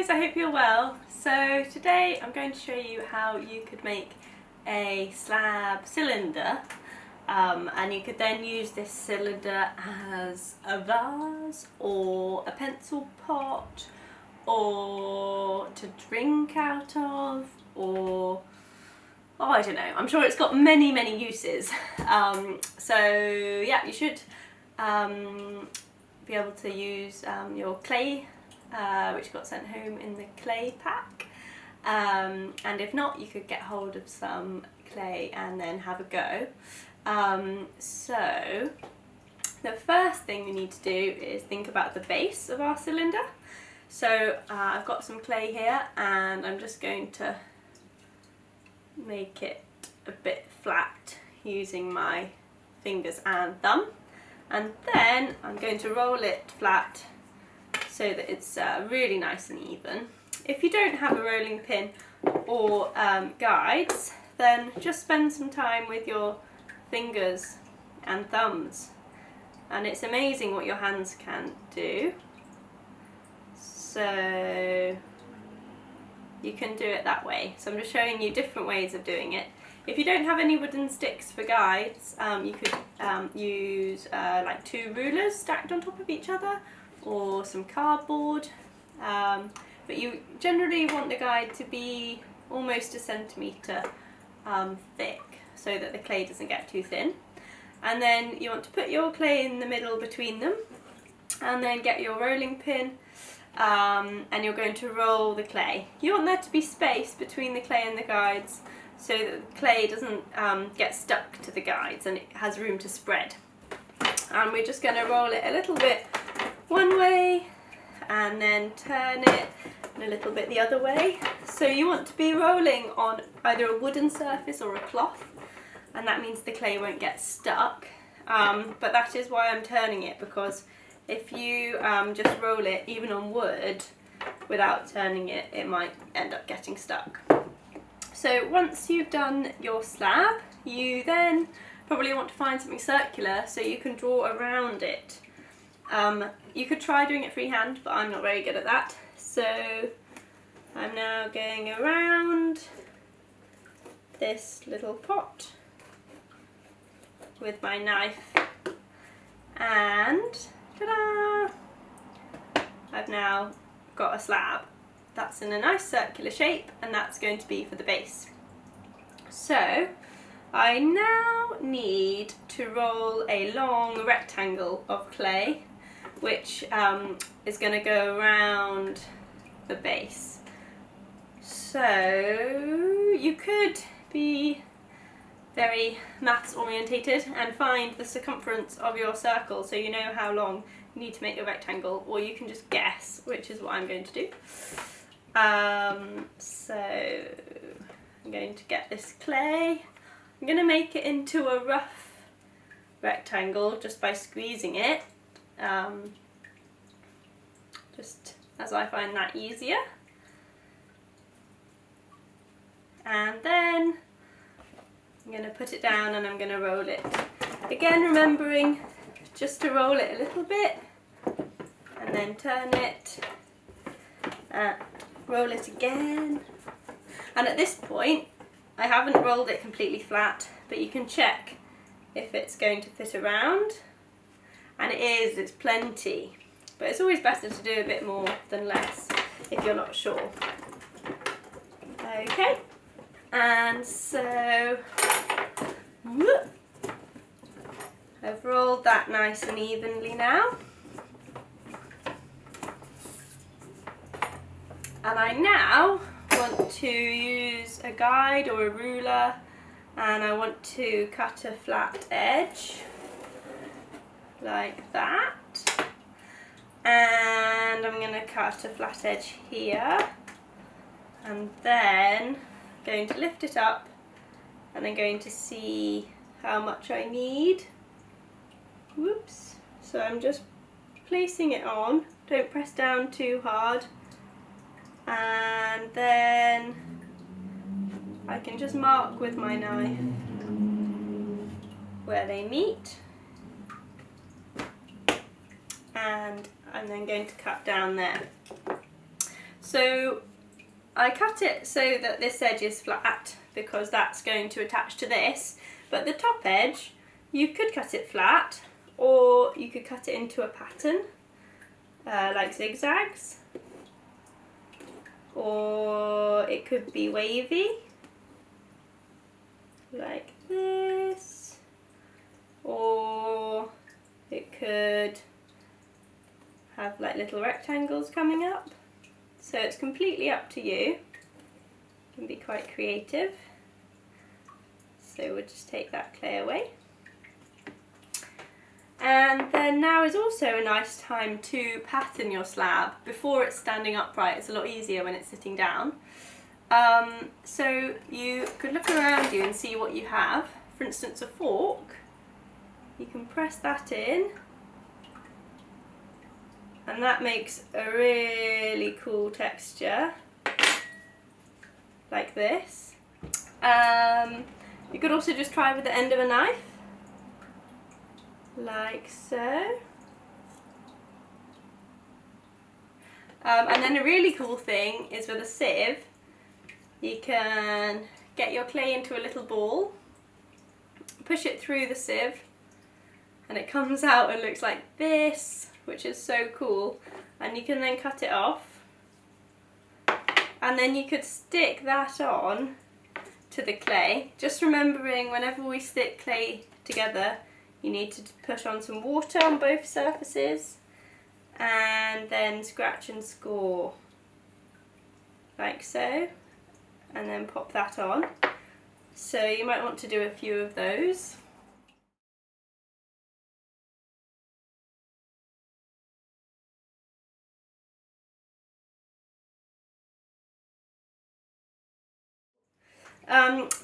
guys, I hope you're well. So today I'm going to show you how you could make a slab cylinder and you could then use this cylinder as a vase or a pencil pot or to drink out of, or I don't know, I'm sure it's got many uses. So yeah, you should be able to use your clay which got sent home in the clay pack, and if not, you could get hold of some clay and then have a go. So the first thing we need to do is think about the base of our cylinder. So I've got some clay here and I'm just going to make it a bit flat using my fingers and thumb, and then I'm going to roll it flat so that it's really nice and even. If you don't have a rolling pin or guides, then just spend some time with your fingers and thumbs, and it's amazing what your hands can do. So you can do it that way. So I'm just showing you different ways of doing it. If you don't have any wooden sticks for guides, you could use like 2 rulers stacked on top of each other, or some cardboard, but you generally want the guide to be almost a centimetre thick so that the clay doesn't get too thin. And then you want to put your clay in the middle between them, and then get your rolling pin, and you're going to roll the clay. You want there to be space between the clay and the guides so that the clay doesn't get stuck to the guides and it has room to spread. And we're just going to roll it a little bit one way and then turn it a little bit the other way. So you want to be rolling on either a wooden surface or a cloth, and that means the clay won't get stuck. But that is why I'm turning it, because if you just roll it even on wood without turning it, it might end up getting stuck. So once you've done your slab, you then probably want to find something circular so you can draw around it. You could try doing it freehand, but I'm not very good at that. So I'm now going around this little pot with my knife, and ta-da! I've now got a slab that's in a nice circular shape, and that's going to be for the base. So I now need to roll a long rectangle of clay, which is going to go around the base. So you could be very maths orientated and find the circumference of your circle so you know how long you need to make your rectangle, or you can just guess, which is what I'm going to do. So I'm going to get this clay. I'm going to make it into a rough rectangle just by squeezing it, just as I find that easier. And then I'm going to put it down and I'm going to roll it. Again, remembering just to roll it a little bit and then turn it, roll it again. And at this point, I haven't rolled it completely flat, but you can check if it's going to fit around, and it is, it's plenty. But it's always better to do a bit more than less if you're not sure. Okay, and so I've rolled that nice and evenly now. And I now want to use a guide or a ruler, and I want to cut a flat edge like that, and I'm going to cut a flat edge here, and then I'm going to lift it up and I'm going to see how much I need. Whoops. So I'm just placing it on, don't press down too hard, and then I can just mark with my knife where they meet, and I'm then going to cut down there. So I cut it so that this edge is flat because that's going to attach to this, but the top edge, you could cut it flat or you could cut it into a pattern like zigzags, or it could be wavy like this, or it could have like little rectangles coming up. So it's completely up to you. You can be quite creative. So we'll just take that clay away. And then now is also a nice time to pattern your slab before it's standing upright. It's a lot easier when it's sitting down. So you could look around you and see what you have. For instance, a fork. You can press that in, and that makes a really cool texture, like this. You could also just try with the end of a knife, like so. And then a really cool thing is with a sieve, you can get your clay into a little ball, push it through the sieve, and it comes out and looks like this, which is so cool. And you can then cut it off, and then you could stick that on to the clay. Just remembering, whenever we stick clay together, you need to put on some water on both surfaces and then scratch and score like so, and then pop that on. So you might want to do a few of those.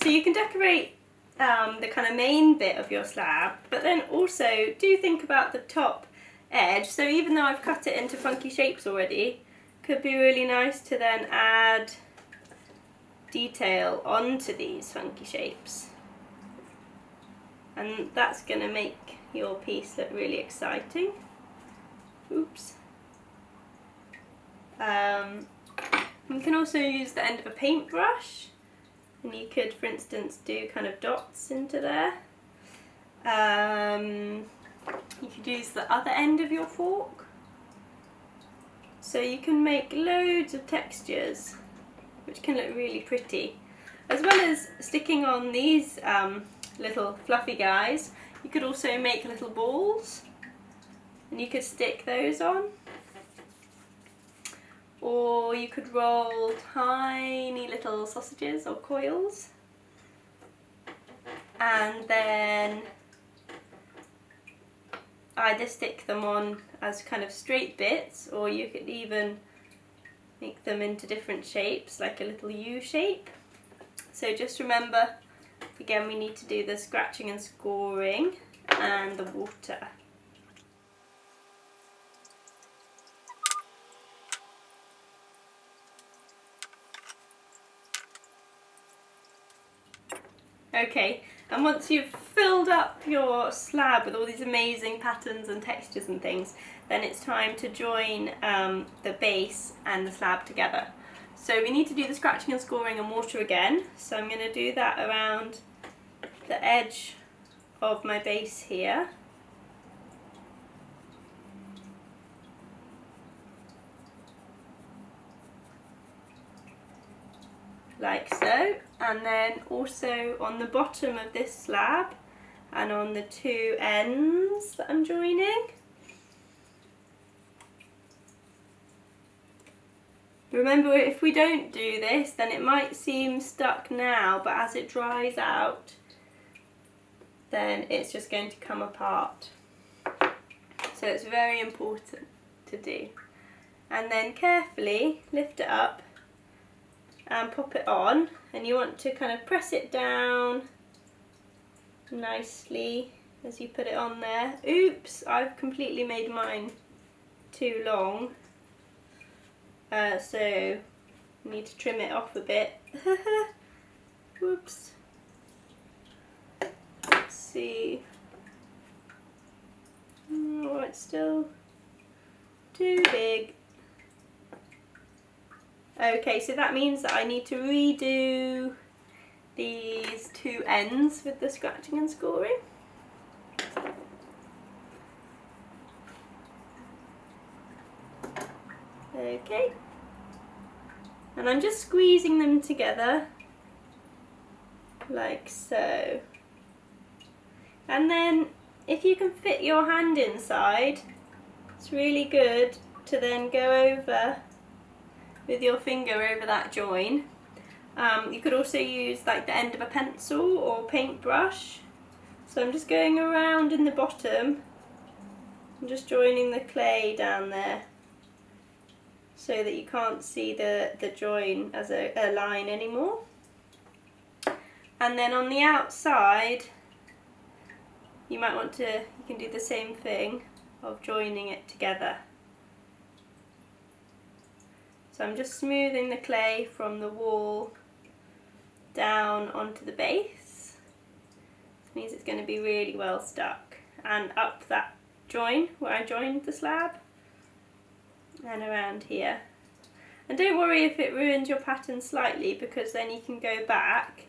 So you can decorate the kind of main bit of your slab, but then also do think about the top edge. So even though I've cut it into funky shapes already, could be really nice to then add detail onto these funky shapes. And that's going to make your piece look really exciting. Oops. You can also use the end of a paintbrush, and you could, for instance, do kind of dots into there. You could use the other end of your fork. So you can make loads of textures, which can look really pretty. As well as sticking on these little fluffy guys, you could also make little balls, and you could stick those on. Or you could roll tiny little sausages or coils, and then either stick them on as kind of straight bits, or you could even make them into different shapes, like a little U shape. So just remember, again, we need to do the scratching and scoring and the water. Okay, and once you've filled up your slab with all these amazing patterns and textures and things, then it's time to join the base and the slab together. So we need to do the scratching and scoring and water again. So I'm going to do that around the edge of my base here. Like so, and then also on the bottom of this slab and on the two ends that I'm joining. Remember, if we don't do this, then it might seem stuck now, but as it dries out, then it's just going to come apart. So it's very important to do. And then carefully lift it up and pop it on, and you want to kind of press it down nicely as you put it on there. Oops, I've completely made mine too long, so I need to trim it off a bit. Whoops. Let's see. Oh, it's still too big. Okay, so that means that I need to redo these two ends with the scratching and scoring. Okay, and I'm just squeezing them together like so. And then if you can fit your hand inside, it's really good to then go over with your finger over that join. You could also use like the end of a pencil or paintbrush. So I'm just going around in the bottom and just joining the clay down there so that you can't see the join as a line anymore. And then on the outside, you might want to, you can do the same thing of joining it together. So I'm just smoothing the clay from the wall down onto the base. This means it's going to be really well stuck. And up that join where I joined the slab and around here. And don't worry if it ruins your pattern slightly, because then you can go back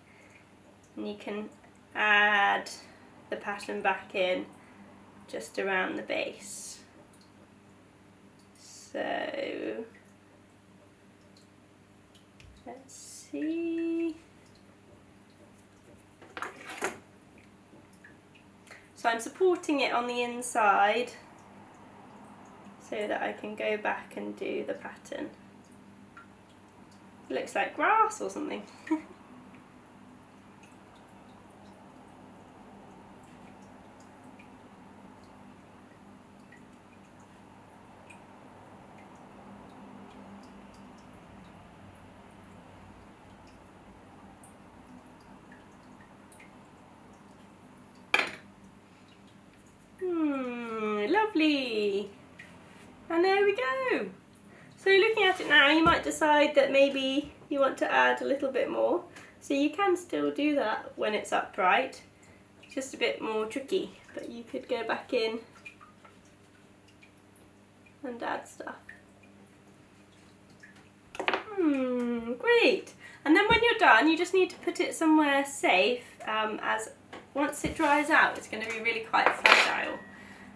and you can add the pattern back in just around the base. So let's see. So I'm supporting it on the inside so that I can go back and do the pattern. It looks like grass or something. Lovely. And there we go. So looking at it now, you might decide that maybe you want to add a little bit more. So you can still do that when it's upright. It's just a bit more tricky, but you could go back in and add stuff. Great. And then when you're done, you just need to put it somewhere safe, as once it dries out, it's going to be really quite fragile.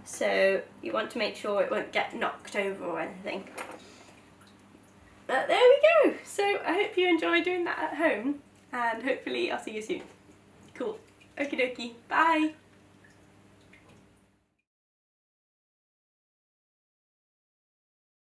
So you want to make sure it won't get knocked over or anything. But there we go. So I hope you enjoy doing that at home, and hopefully I'll see you soon. Cool. Okie dokie. Bye.